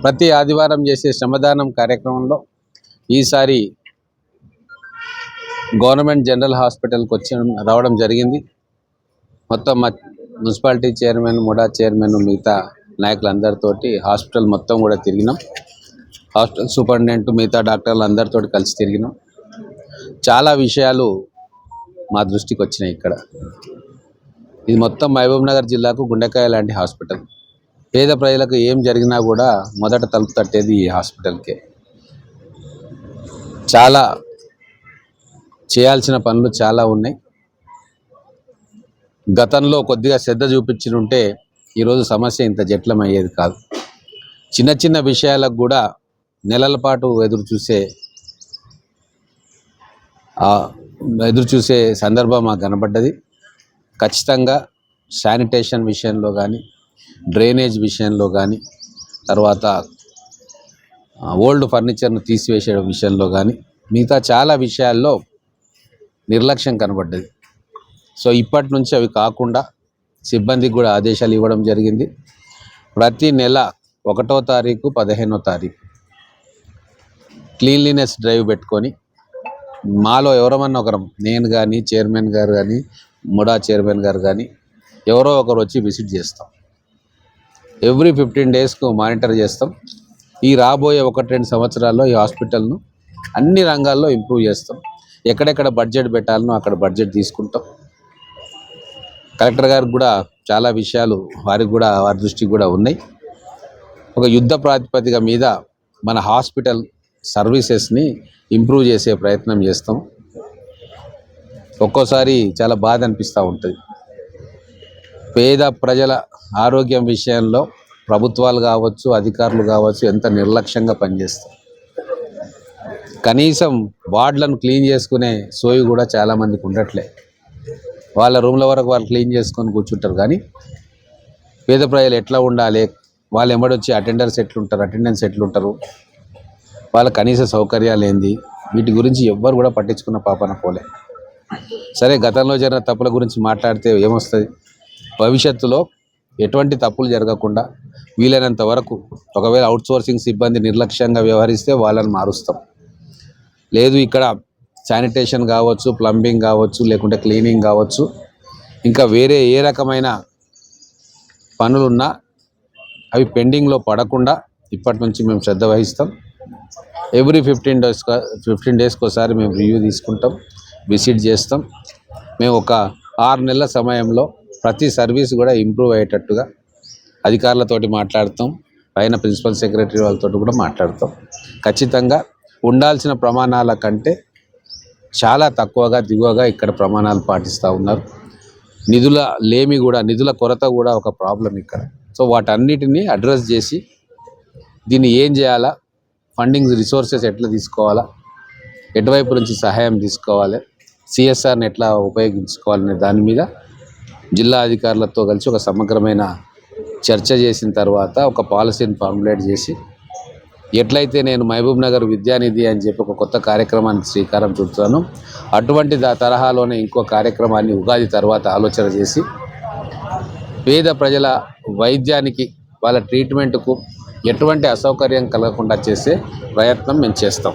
ప్రతి ఆదివారం చేసే శ్రమదానం కార్యక్రమంలో ఈసారి గవర్నమెంట్ జనరల్ హాస్పిటల్కి రావడం జరిగింది. మొత్తం మున్సిపాలిటీ చైర్మన్, ముడా చైర్మన్, మిగతా నాయకులందరితోటి హాస్పిటల్ మొత్తం కూడా తిరిగినాం. హాస్పిటల్ సూపరింటెండెంట్, మిగతా డాక్టర్లు అందరితో కలిసి తిరిగినాం. చాలా విషయాలు మా దృష్టికి వచ్చినాయి. ఇది మొత్తం మహబూబ్ నగర్ జిల్లాకు గుండెకాయ లాంటి హాస్పిటల్. పేద ప్రజలకు ఏం జరిగినా కూడా మొదట తలుపు తట్టేది ఈ హాస్పిటల్కే. చాలా చేయాల్సిన పనులు చాలా ఉన్నాయి. గతంలో కొద్దిగా శ్రద్ధ చూపించుంటే ఈరోజు సమస్య ఇంత జటిలం అయ్యేది కాదు. చిన్న చిన్న విషయాలకు కూడా నెలల పాటు ఎదురు చూసే సందర్భం మాకు కనబడ్డది. ఖచ్చితంగా శానిటేషన్ విషయంలో కానీ, డ్రైనేజ్ విషయంలో కానీ, తర్వాత ఓల్డ్ ఫర్నిచర్ను తీసివేసే విషయంలో కానీ, మిగతా చాలా విషయాల్లో నిర్లక్ష్యం కనబడ్డది. సో ఇప్పటి నుంచి అవి కాకుండా సిబ్బందికి కూడా ఆదేశాలు ఇవ్వడం జరిగింది. ప్రతి నెల 1వ తారీఖు, 15వ తారీఖు క్లీన్లీనెస్ డ్రైవ్ పెట్టుకొని మాలో ఎవరమన్నా ఒకరం, నేను కానీ, చైర్మన్ గారు కానీ, ముడా చైర్మన్ గారు కానీ, ఎవరో ఒకరు వచ్చి విజిట్ చేస్తాం. ఎవ్రీ 15 డేస్కు మానిటర్ చేస్తాం. ఈ రాబోయే 1-2 సంవత్సరాల్లో ఈ హాస్పిటల్ను అన్ని రంగాల్లో ఇంప్రూవ్ చేస్తాం. ఎక్కడెక్కడ బడ్జెట్ పెట్టాలనో అక్కడ బడ్జెట్ తీసుకుంటాం. కలెక్టర్ గారికి కూడా చాలా విషయాలు వారి దృష్టికి కూడా ఉన్నాయి. ఒక యుద్ధ ప్రాతిపదిక మీద మన హాస్పిటల్ సర్వీసెస్ని ఇంప్రూవ్ చేసే ప్రయత్నం చేస్తాం. ఒక్కోసారి చాలా బాధ అనిపిస్తూ ఉంటుంది. పేద ప్రజల ఆరోగ్యం విషయంలో ప్రభుత్వాలు కావచ్చు, అధికారులు కావచ్చు, ఎంత నిర్లక్ష్యంగా పనిచేస్తాం. కనీసం వార్డులను క్లీన్ చేసుకునే సోయి కూడా చాలామందికి ఉండట్లే. వాళ్ళ రూమ్ల వరకు వాళ్ళు క్లీన్ చేసుకొని కూర్చుంటారు. కానీ పేద ప్రజలు ఎట్లా ఉండాలి, వాళ్ళు ఎంబడొచ్చి అటెండెన్స్ ఎట్లుంటారు, వాళ్ళ కనీస సౌకర్యాలు ఏంది, వీటి గురించి ఎవ్వరు కూడా పట్టించుకున్న పాపన పోలే. సరే, గతంలో జరిగిన తప్పుల గురించి మాట్లాడితే ఏమొస్తుంది? భవిష్యత్తులో ఎటువంటి తప్పులు జరగకుండా వీలైనంత వరకు, ఒకవేళ అవుట్సోర్సింగ్ సిబ్బంది నిర్లక్ష్యంగా వ్యవహరిస్తే వాళ్ళని మారుస్తాం. లేదు, ఇక్కడ శానిటేషన్ కావచ్చు, ప్లంబింగ్ కావచ్చు, లేకుంటే క్లీనింగ్ కావచ్చు, ఇంకా వేరే ఏ రకమైన పనులున్నా అవి పెండింగ్లో పడకుండా ఇప్పటి నుంచి మేము శ్రద్ధ వహిస్తాం. ఎవ్రీ 15 డేస్కి ఒకసారి మేము రివ్యూ తీసుకుంటాం, విజిట్ చేస్తాం. మేము ఒక 6 నెలల సమయంలో ప్రతి సర్వీస్ కూడా ఇంప్రూవ్ అయ్యేటట్టుగా అధికారులతోటి మాట్లాడతాం. పైన ప్రిన్సిపల్ సెక్రటరీ వాళ్ళతో కూడా మాట్లాడతాం. ఖచ్చితంగా ఉండాల్సిన ప్రమాణాల కంటే చాలా తక్కువగా, దిగువగా ఇక్కడ ప్రమాణాలు పాటిస్తూ ఉన్నారు. నిధుల కొరత కూడా ఒక ప్రాబ్లం ఇక్కడ. సో వాటన్నిటినీ అడ్రస్ చేసి దీన్ని ఏం చేయాలా, ఫండింగ్ రిసోర్సెస్ ఎట్లా తీసుకోవాలా, ఎటువైపు నుంచి సహాయం తీసుకోవాలి, సిఎస్ఆర్ని ఎట్లా ఉపయోగించుకోవాలనే దాని మీద జిల్లా అధికారులతో కలిసి ఒక సమగ్రమైన చర్చ చేసిన తర్వాత ఒక పాలసీని ఫార్ములేట్ చేసి, ఎట్లయితే నేను మహబూబ్ నగర్ విద్యానిధి అని చెప్పి ఒక కొత్త కార్యక్రమానికి శ్రీకారం చుడుతున్నాను, అటువంటి తరహాలోనే ఇంకో కార్యక్రమాన్ని ఉగాది తర్వాత ఆలోచన చేసి పేద ప్రజల వైద్యానికి, వాళ్ళ ట్రీట్మెంట్కు ఎటువంటి అసౌకర్యం కలగకుండా చేసే ప్రయత్నం మేము చేస్తాం.